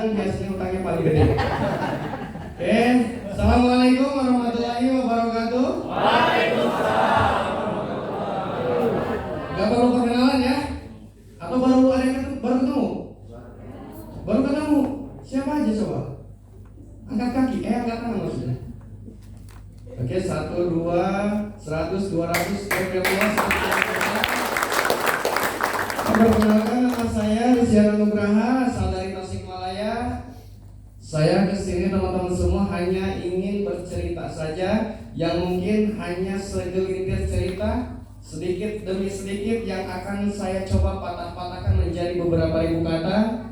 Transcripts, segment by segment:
yang biasanya utangnya paling gede. Oke, assalamualaikum warahmatullahi wabarakatuh. Waalaikumsalam. Gak perlu perkenalan ya? Atau baru ada yang baru ketemu? Baru ketemu? Siapa aja coba? Angkat kaki, angkat tangan maksudnya. Oke, 1, 2, 100, 200, Perkenalkan, nama saya Luciano Nugraha, asal dari Tasikmalaya. Saya kesini teman-teman semua hanya ingin bercerita saja, yang mungkin hanya segelintir cerita, sedikit demi sedikit yang akan saya coba patah-patahkan menjadi beberapa ribu kata.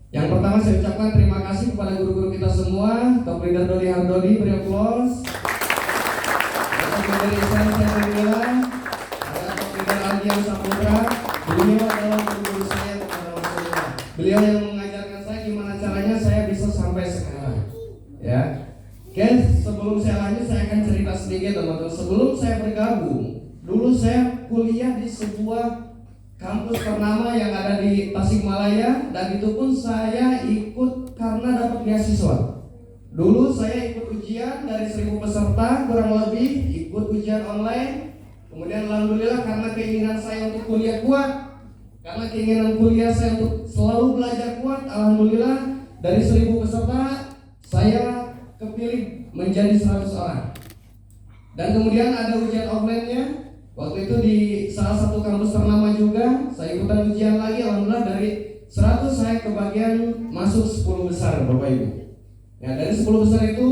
Yang pertama saya ucapkan terima kasih kepada guru-guru kita semua. Top leader Dodi Hardodi, beri aplaus. Top leader Isan Syafrila, ada top leader Aldian Saputra. Beliau adalah guru saya teman-teman semua. Beliau yang mengajarkan saya gimana caranya saya bisa sampai sekarang. Ya. Oke, sebelum saya lanjut saya akan cerita sedikit teman-teman. Sebelum saya bergabung, dulu saya kuliah di sebuah kampus ternama yang ada di Tasikmalaya, dan itu pun saya ikut karena dapat beasiswa. Dulu saya ikut ujian dari 1000 peserta kurang lebih, ikut ujian online. Kemudian alhamdulillah karena keinginan saya untuk kuliah kuat, karena keinginan kuliah saya untuk selalu belajar kuat, alhamdulillah dari 1000 peserta saya kepilih menjadi 100 orang. Dan kemudian ada ujian offline-nya. Waktu itu di salah satu kampus ternama juga, saya ikutan ujian lagi, alhamdulillah dari 100 saya kebagian masuk 10 besar Bapak Ibu. Ya, dari 10 besar itu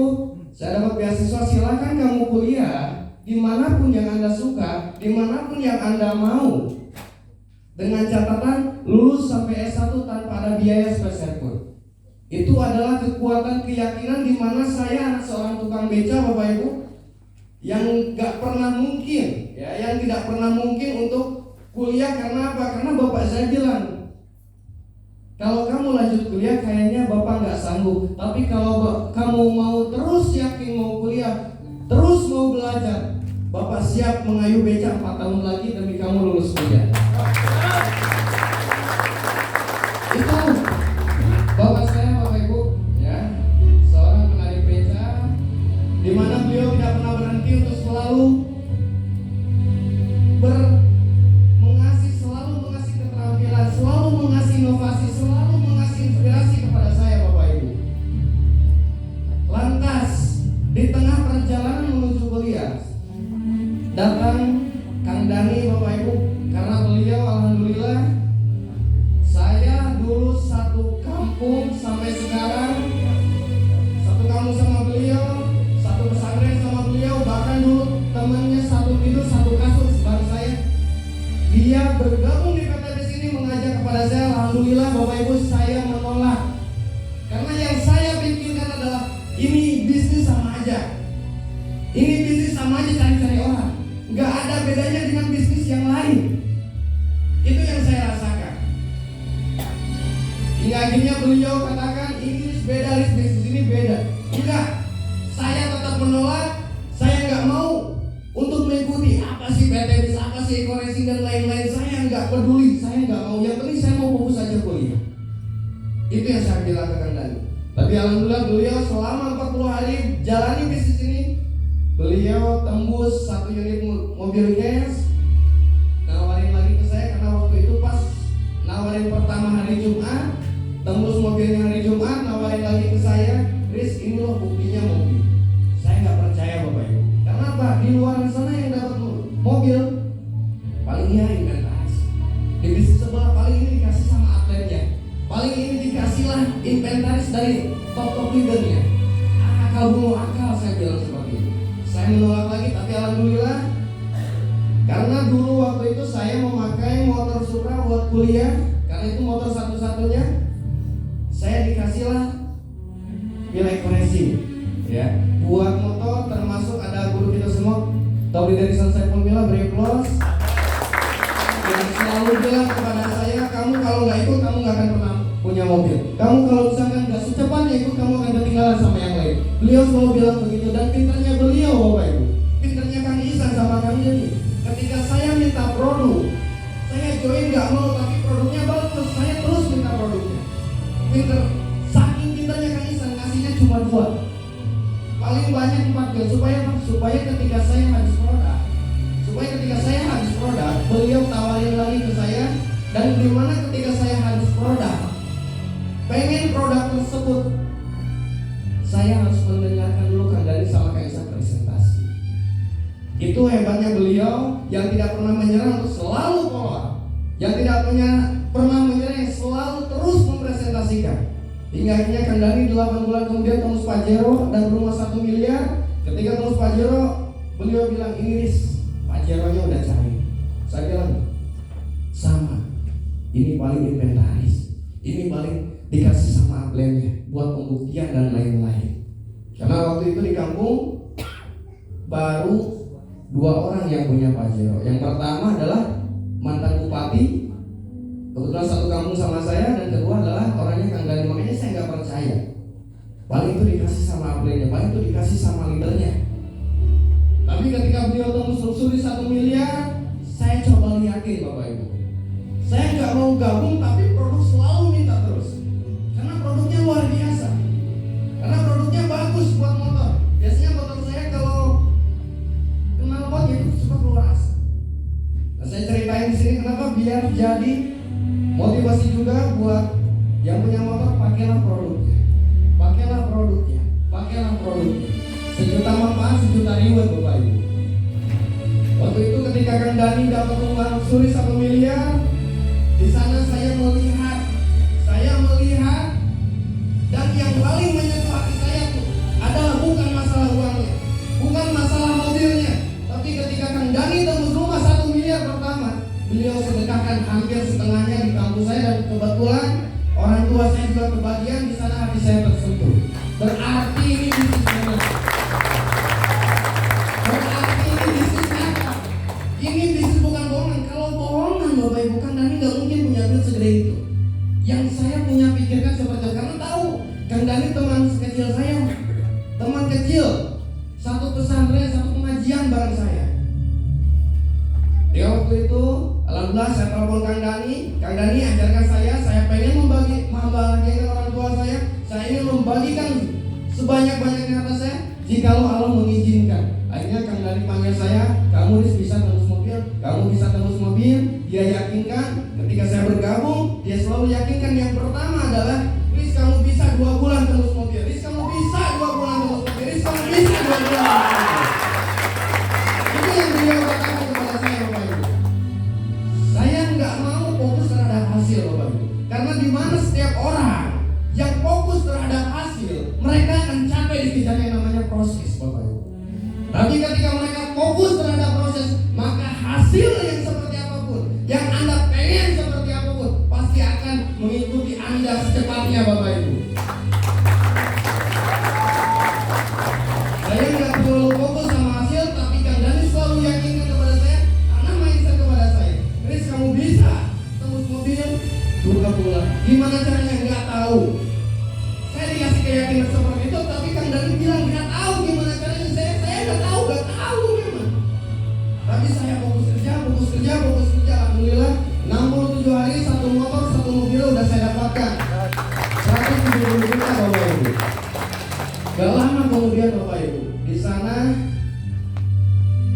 saya dapat beasiswa. Silakan kamu kuliah dimanapun yang Anda suka, dimanapun yang Anda mau, dengan catatan lulus sampai S1 tanpa ada biaya spesial pun. Itu adalah kekuatan keyakinan di mana saya anak seorang tukang beca Bapak Ibu, yang gak pernah mungkin, ya, yang tidak pernah mungkin untuk kuliah. Karena apa? Karena bapak saya bilang, kalau kamu lanjut kuliah kayaknya bapak gak sanggup. Tapi kalau kamu mau terus yakin mau kuliah, terus mau belajar, bapak siap mengayu beca 4 tahun lagi demi kamu lulus kuliah. Itu bapak saya Bapak Ibu, ya, seorang penarik beca, di mana beliau tidak pernah berhenti untuk selalu selalu mengasih keterampilan, selalu mengasih inovasi, selalu mengasih inspirasi kepada saya Bapak Ibu. Lantas di tengah perjalanan menuju kuliah datang Kang Dani Bapak Ibu, karena beliau alhamdulillah saya dulu satu kampung sampai sekarang, satu kampung sama beliau, satu pesantren sama beliau, bahkan dulu temannya satu tidur satu kasur bareng saya. Dia bergabung di PTBS ini mengajak kepada saya, alhamdulillah Bapak Ibu saya menolak. Karena yang saya pikirkan adalah ini bisnis sama aja. Ini bisnis sama aja cari-cari orang. Nggak ada bedanya dengan bisnis yang lain. Itu yang saya rasakan. Hingga akhirnya beliau katakan ini beda, bisnis ini beda. Enggak, saya tetap menolak. Saya nggak mau untuk mengikuti apa sih PTBS, apa sih Ekoracing dan lain-lain. Saya nggak peduli, saya nggak mau. Yang penting saya mau fokus saja kuliah. Itu yang saya bilang ke Kang Dani. Tapi alhamdulillah beliau selama 40 hari jalani bisnis ini, beliau tembus 1 unit mobil gas. Nawarin lagi ke saya karena waktu itu pas nawarin pertama hari Jumat, tembus mobilnya hari Jumat, nawarin lagi ke saya, Riz ini loh buktinya mobil. Saya nggak percaya Bapak Ibu. Karena apa? Di luar sana yang dapat mobil paling ya inventaris. Di bisnis sebelah paling ini dikasih sama atletnya. Paling ini dikasihlah inventaris dari top leadernya. Akal bunuh akal, saya bilang seperti itu. Saya menolak lagi, tapi alhamdulillah karena dulu waktu itu saya memakai motor Supra buat kuliah, karena itu motor satu-satunya. Saya dikasihlah Pil Ekoracing, ya, buat motor, termasuk ada guru kita semua, Top Leader Isan Syafrila, beri aplaus, yang selalu bilang kepada saya, kamu kalau nggak ikut kamu nggak akan pernah punya mobil. Kamu kalau misalkan nggak secepatnya ikut kamu akan ketinggalan sama yang lain. Beliau selalu bilang begitu, dan pintarnya beliau Bapak Ibu, pintarnya Kang Isan sama Kang Deni. Ketika saya minta produk, saya join nggak mau, tapi produknya bagus, saya terus minta produknya. Pinter, saking pinternya Kang Isan ngasihnya cuma 2, paling banyak 4 bil. Supaya ketika saya habis produk, beliau tawarin lagi ke saya. Dan dimana ketika saya habis produk, pengen produk tersebut, saya harus mendengarkan dulu Kang Dhani sama Kang Isan presentasi. Itu hebatnya beliau yang tidak pernah menyerah untuk selalu follow up, yang tidak pernah menyerah, yang selalu terus mempresentasikan. Hingga akhirnya Kang Dhani 8 bulan kemudian tembus Pajero dan rumah 1 miliar. Ketika tembus Pajero, beliau bilang, ini Pajeronya udah cair. Saya bilang, sama, ini paling inventaris, ini paling dikasih sama upline-nya buat pembuktian dan lain-lain. Karena waktu itu di kampung baru 2 orang yang punya Pajero. Yang pertama adalah mantan bupati, kebetulan satu kampung sama saya, dan kedua adalah orangnya Kang Dhani. Makanya saya nggak percaya. Paling itu dikasih sama upline-nya, paling itu dikasih sama leadernya. Tapi ketika beliau tembus suri 1 miliar, saya coba lihatin Bapak Ibu. Saya nggak mau gabung, tapi produk selalu minta terus. Karena produknya luar biasa. Karena produknya bagus buat motor. Biasanya motor saya kalau knalpot itu suka keluar asap. Nah, saya ceritain di sini kenapa, biar jadi motivasi juga buat yang punya motor. Pakailah produknya. Sejuta manfaat, sejuta reward Bapak Ibu. Waktu itu ketika Kang Dhani dapat uang suri 1 miliar, di sana saya melihat, dan yang paling menyentuh hati saya tuh adalah bukan masalah uangnya, bukan masalah mobilnya, tapi ketika Kang Dhani tembus rumah 1 miliar pertama, beliau sedekahkan hampir setengahnya di kampus saya, dan kebetulan orang tua saya juga kebagian di sana. Hati saya tersentuh. Berarti ini bisnis benar. Ini bisnis bukan bohongan. Kalau bohongan Bapak Ibu, Kang Dhani gak mungkin punya duit segede itu. Yang saya punya pikirkan seperti itu, karena tahu Kang Dhani teman kecil saya, teman kecil, satu pesantren, satu pengajian bareng saya. Ya waktu itu, alhamdulillah saya telepon Kang Dhani ajarkan saya pengen membagikan orang tua saya ingin membagikan sebanyak-banyaknya atas saya, jikalau Allah mengizinkan. Akhirnya Kang Dhani panggil saya, kamu bisa tembus mobil, dia yakinkan. Ketika saya bergabung, dia selalu yakinkan. Yang pertama adalah, Riz, kamu bisa 2 bulan tembus mobil, Riz, kamu bisa 2 bulan tembus mobil, Riz, kamu bisa 2 bulan. Itu yang beliau katakan kepada saya Bapak Ibu. Saya nggak mau fokus terhadap hasil Bapak Ibu, karena di mana setiap orang yang fokus terhadap hasil, mereka akan capek dikejar yang namanya proses Bapak Ibu. Tapi ketika mereka fokus terhadap proses, maka hasil yang seperti apapun, yang Anda pengen seperti apapun, pasti akan mengikuti Anda secepatnya Bapak Ibu. Saya nggak terlalu fokus sama hasil, tapi Kang Dhani selalu yakinkan kepada saya, karena mindset kepada saya, Riz, kamu bisa tembus mobil 2 bulan. Gimana caranya? Nggak tahu. Saya dikasih keyakinan seperti itu, tapi Kang Dhani bilang nggak tahu gimana caranya. Saya nggak tahu memang. Tapi saya fokus kerja. Alhamdulillah 67 hari 1 motor 1 mobil udah saya dapatkan. 170 juta Bapak Ibu. Gak lama kemudian Bapak Ibu, di sana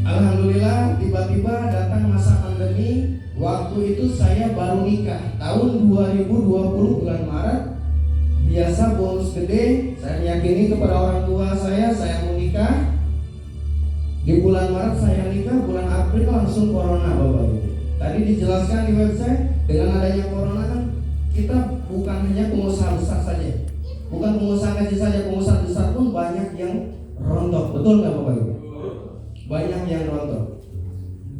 alhamdulillah tiba-tiba datang masa pandemi. Waktu itu saya baru nikah tahun 2020 bulan Maret. Biasa bonus gede, saya meyakini kepada orang tua saya mau nikah. Di bulan Maret saya nikah, bulan April langsung corona Bapak Ibu. Tadi dijelaskan di website, dengan adanya corona kan kita bukan hanya pengusaha besar saja, bukan pengusaha kecil saja, pengusaha besar pun banyak yang rontok, betul nggak Bapak Ibu? Banyak yang rontok.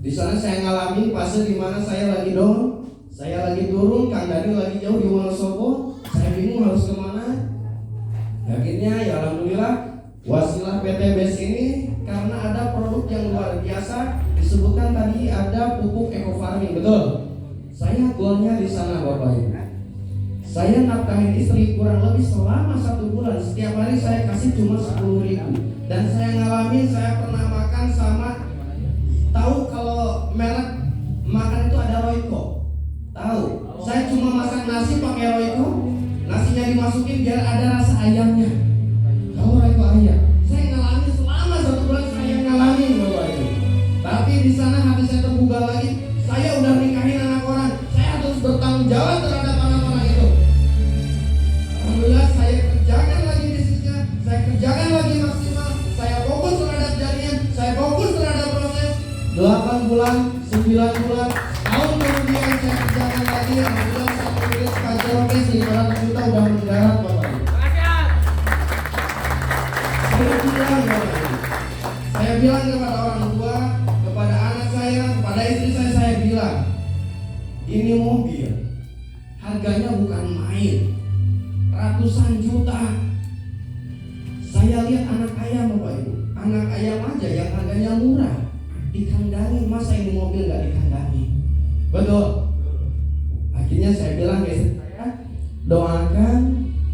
Di sana saya ngalamin fase di mana saya lagi down, saya lagi turun, Kang Dhani lagi jauh di Wonosobo, saya bingung harus kemana. Akhirnya ya alhamdulillah wasilah PT BES ini, karena ada produk yang luar biasa. Disebutkan tadi ada pupuk eco farming, betul. Saya goalnya di sana Bapak Ibu. Saya nafkahin istri kurang lebih selama 1 bulan. Setiap hari saya kasih cuma 10.000. Dan saya ngalamin, saya pernah makan sama, tahu kalau merek makan itu ada Royco, tahu. Saya cuma masak nasi pakai Royco, nasinya dimasukin biar ada rasa ayamnya. Kamu itu ayam. Saya ngalamin selama 1 bulan, saya ngalamin Bapak Ibu. Tapi di sana hati saya terbuka lagi. Saya udah nikahin anak orang, saya harus bertanggung jawab terhadap anak orang itu. Alhamdulillah saya kerjakan lagi bisnisnya, saya kerjakan lagi maksimal, saya fokus terhadap jaringan, saya fokus terhadap proses. 8 bulan, 9 bulan, tahun kemudian saya kerjakan lagi. Alhamdulillah satu unit kaca rokes 500 juta udah mendarat Bapak Ibu. Saya bilang kepada orang tua, kepada anak saya, kepada istri saya bilang, ini mobil harganya bukan main, ratusan juta. Saya lihat anak ayam Bapak Ibu, anak ayam aja yang harganya murah dikandangin, masa ini mobil nggak dikandangin? Betul. Akhirnya saya bilang ke istri saya, doakan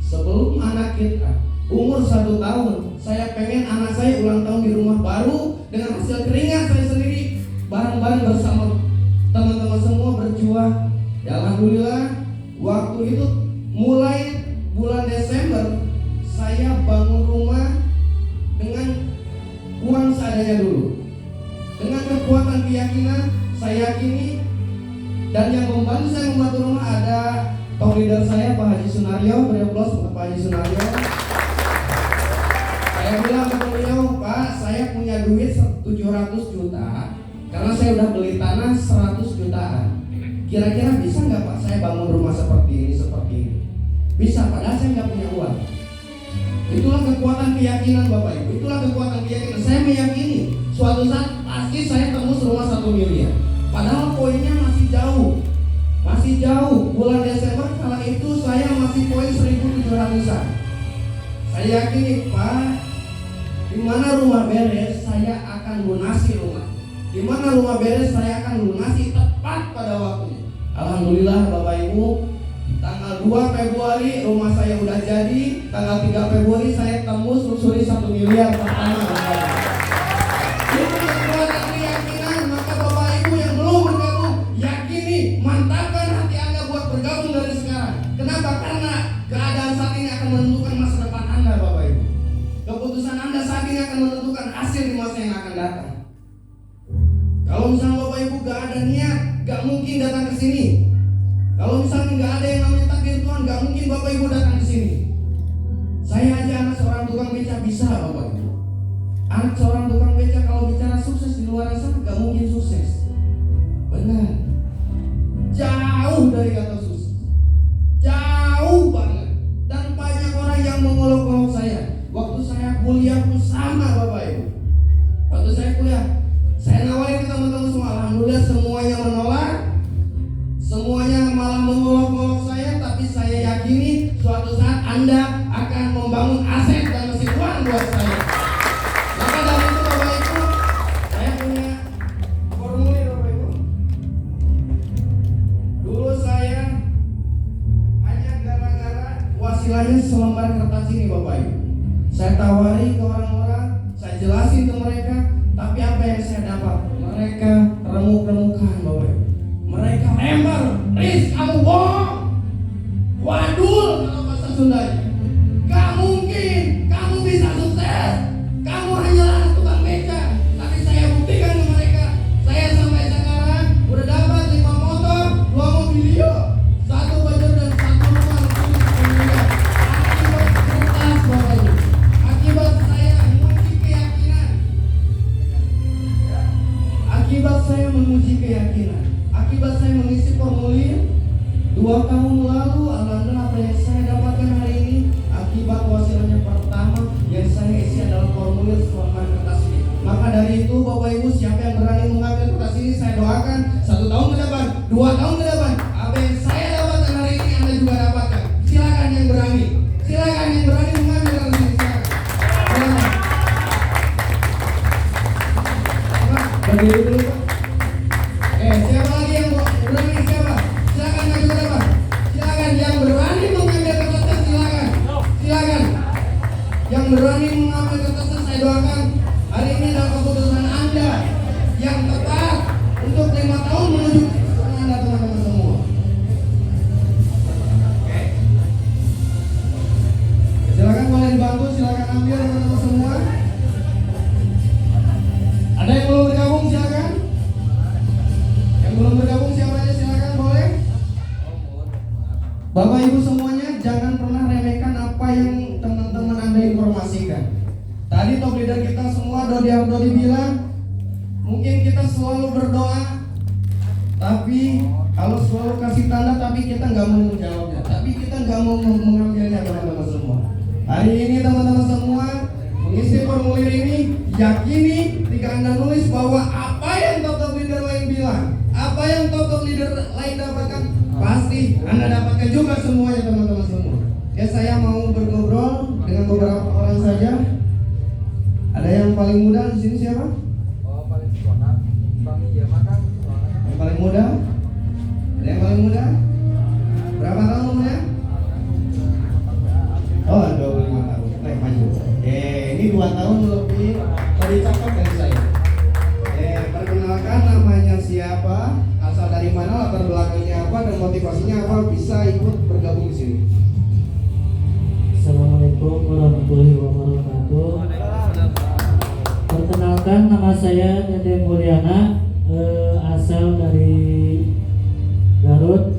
sebelum anak kita umur 1 tahun, saya pengen anak saya ulang tahun di rumah baru dengan hasil keringat saya sendiri, bareng-bareng bersama teman-teman semua berjuang. Ya Alhamdulillah, waktu itu mulai bulan Desember saya bangun rumah dengan uang seadanya dulu. Dengan kekuatan keyakinan, saya yakini, dan yang membantu saya membantu rumah ada top leader saya Pak Haji Sunario. Beri aplaus untuk Pak Haji Sunario. Saya bilang ke beliau, Pak, saya punya duit 700 juta karena saya udah beli tanah 100 jutaan. Kira-kira bisa nggak Pak saya bangun rumah seperti ini? Bisa, padahal saya nggak punya uang. Itulah kekuatan keyakinan Bapak Ibu. Itulah kekuatan keyakinan. Saya meyakini suatu saat pasti saya tembus rumah 1 miliar. Padahal poinnya masih jauh. Masih jauh. Bulan Desember kala itu saya masih poin 1.700-an. Saya yakini Pak, di mana rumah beres saya akan lunasi rumah. Di mana rumah beres saya akan lunasi tepat pada waktunya. Alhamdulillah Bapak Ibu, tanggal 2 Februari rumah saya udah jadi. Tanggal 3 Februari saya tembus lusuri 1 miliar pertama. Itu kekuatan keyakinan. Maka Bapak Ibu yang belum bergabung, yakini, mantapkan hati Anda buat bergabung dari sekarang. Kenapa? Karena keadaan saat ini akan menentukan masa depan Anda Bapak Ibu. Keputusan Anda saat ini akan menentukan hasil di masa yang akan datang. Kalau misalnya Bapak Ibu gak ada niat, gak mungkin datang ke sini. Kalau misalnya gak ada yang namanya takdir Tuhan, gak mungkin Bapak Ibu datang ke sini. Saya aja anak seorang tukang beca bisa Bapak Ibu. Anak seorang tukang beca kalau bicara sukses di luar sana gak mungkin sukses. Benar. Jauh dari kata sukses. Jauh banget. Dan banyak orang yang mengolok-olok saya. Waktu saya kuliah pun sama Bapak Ibu. Waktu saya kuliah, saya nawarin ke teman-teman semua. Alhamdulillah semuanya menolak. Semuanya malah mengolok-olok saya. Tapi saya yakini suatu saat Anda akan membangun aset dan mesin uang buat saya. Maka dari itu Bapak Ibu, saya punya formulir Bapak Ibu. Dulu saya hanya gara-gara wasilahnya selembar kertas ini Bapak Ibu. Saya tawari ke orang-orang, saya jelasin ke mereka, tapi apa yang saya dapat? Mereka remuk-remukan Bapak Ibu. Mereka lempar, Riz kamu bohong, wadul kalau bahasa Sundanya. Gak mungkin kamu bisa sukses, kamu hanyalah tukang beca. Tapi saya buktikan ke mereka, saya sampai sekarang udah dapat 5 motor, 2 mobilio, 1 baju dan 1 rumah. Akibat kertas Bapak Ibu, akibat saya menguji keyakinan. Akibat saya menguji keyakinan, akibat saya mengisi formulir 2 tahun lalu. Alhamdulillah apa yang saya dapatkan hari ini akibat wasilahnya pertama yang saya isi adalah formulir selembar kertas ini. Maka dari itu Bapak Ibu, siapa yang berani mengambil kertas ini, saya doakan 1 tahun ke depan, 2 tahun ke depan, apa yang saya dapatkan hari ini Anda juga dapatkan. Silakan yang berani, silakan yang berani mengambil kertas ini. Silakan. Berdiri dulu Pak. Siapa lagi yang berani? Siapa? Silakan maju ke depan. Silakan yang berani mengambil kertasnya, silakan. Silakan. Yang berani mengambil kertasnya, saya doakan hari ini adalah keputusan Anda yang tepat untuk 5 tahun menuju kesuksesan Anda teman-teman semua. ambil teman-teman semua. Ada yang belum bergabung silakan. Yang belum bergabung siapa aja silakan boleh. Bapak Ibu semuanya jangan pernah remehkan apa yang teman-teman Anda informasikan. Tadi top leader kita semua Dodi Ardodi bilang mungkin kita selalu berdoa, tapi kalau selalu kasih tanda tapi kita nggak mau menjawabnya, tapi kita nggak mau mengambilnya teman-teman semua. Hari ini teman-teman semua mengisi formulir ini, yakini ketika Anda nulis bahwa apa yang top leader lain bilang, apa yang top leader lain dapatkan, pasti Anda dapatkan juga semuanya teman-teman semua. Ya saya mau bergobrol dengan beberapa orang saja. Ada yang paling muda di sini siapa? Oh, paling tua. Kami ya makan. Yang paling muda? Ada yang paling muda? Berapa tahun umurnya? Oh, 25 tahun. Baik, maju. Ini 2 tahun lebih cakep dari saya. Perkenalkan namanya siapa, asal dari mana, latar belakangnya apa, dan motivasinya apa, bisa ikut bergabung di sini. Assalamualaikum warahmatullahi wabarakatuh. Perkenalkan, nama saya Dede Mulyana, asal dari Garut.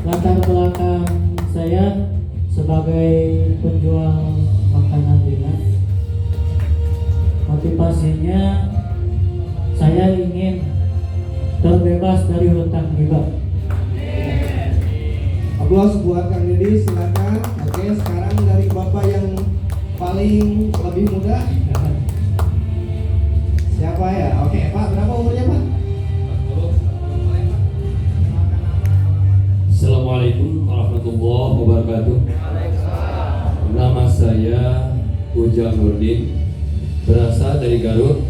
Latar belakang saya sebagai penjual makanan ringan. Motivasinya saya ingin terbebas dari hutang riba. Aplaus buat Kang Didi, silakan. Oke, sekarang dari Bapak yang paling lebih muda. Siapa ya? Oke, Pak, berapa umurnya, Pak? Assalamualaikum warahmatullahi wabarakatuh. Nama saya Ujang Nurdin, berasal dari Garut.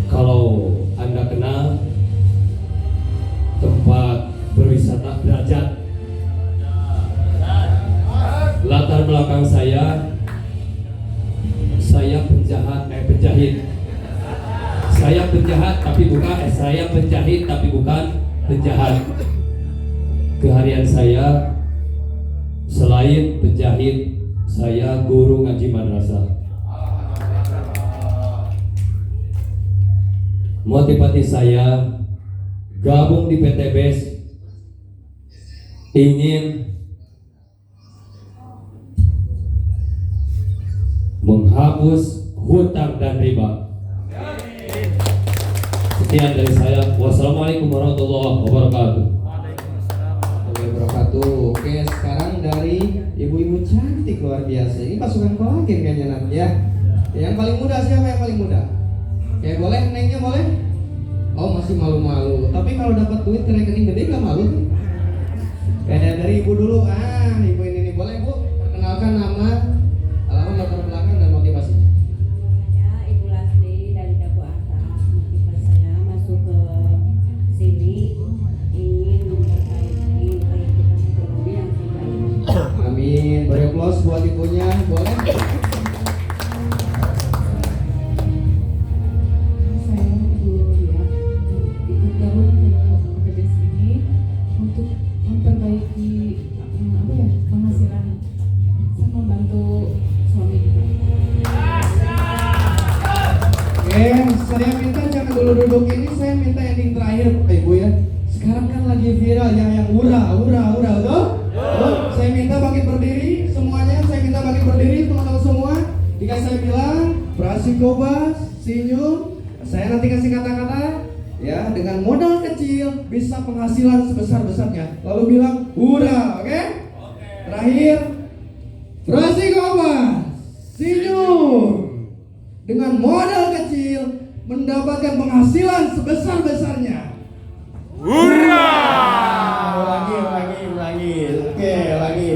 Kalau Anda kenal tempat berwisata derajat, latar belakang saya penjahit. Saya penjahat tapi bukan penjahat. Keharian saya selain penjahit, saya guru ngaji madrasah. Motivasi saya gabung di PT BES ingin menghapus hutang dan riba. Sekian dari saya. Wassalamualaikum warahmatullahi wabarakatuh. Oke, sekarang dari ibu-ibu cantik luar biasa. Ini pasukan kolagen kayaknya nanti ya. Yang paling muda siapa yang paling muda? Oke, boleh nengnya boleh? Oh, masih malu-malu. Tapi kalau dapat duit ke rekening gede gak malu? Dari ibu dulu. Ibu ini boleh Bu? Perkenalkan nama, alamat, latar belakang dan motivasi. Saya Ibu Lasli dari Dago Atas. Motivasi saya masuk ke sini ingin memperbaiki kehidupan ekonomi yang terbaik. Amin. Beri aplaus buat ibunya, boleh? Saya Ibu Lia ikut gabung ke PBS ini untuk memperbaiki penghasilan dan membantu suami juga. Oke, saya minta jangan dulu duduk ini, saya minta ending terakhir Ibu ya. Sekarang kan lagi viral yang hura tuh. Saya minta bangkit berdiri semuanya, saya minta bangkit berdiri teman-teman semua. Jika saya bilang Prasikobas, senyum, saya nanti kasih kata-kata ya, dengan modal kecil bisa penghasilan sebesar-besarnya. Lalu bilang hura, oke? Terakhir Prasikobas, senyum, dengan modal kecil mendapatkan penghasilan sebesar-besarnya. Hurra! Lagi. Oke, lagi.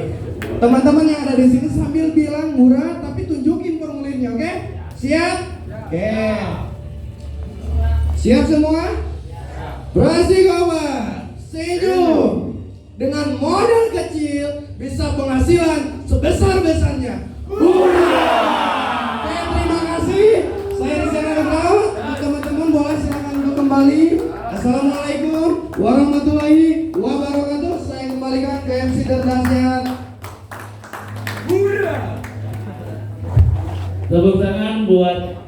Teman-teman yang ada di sini sambil bilang hurra tapi tunjukin formulirnya, oke? Siap? Oke. Siap semua? Prasikobas, senyum, dengan modal kecil bisa penghasilan sebesar-besarnya. Hurra! Oke, terima kasih. Saya Rizana Raut. Teman-teman boleh silakan duduk kembali. Assalamualaikum warahmatullahi wabarakatuh. Saya kembalikan ke MC Derdasnya. Tepuk tangan buat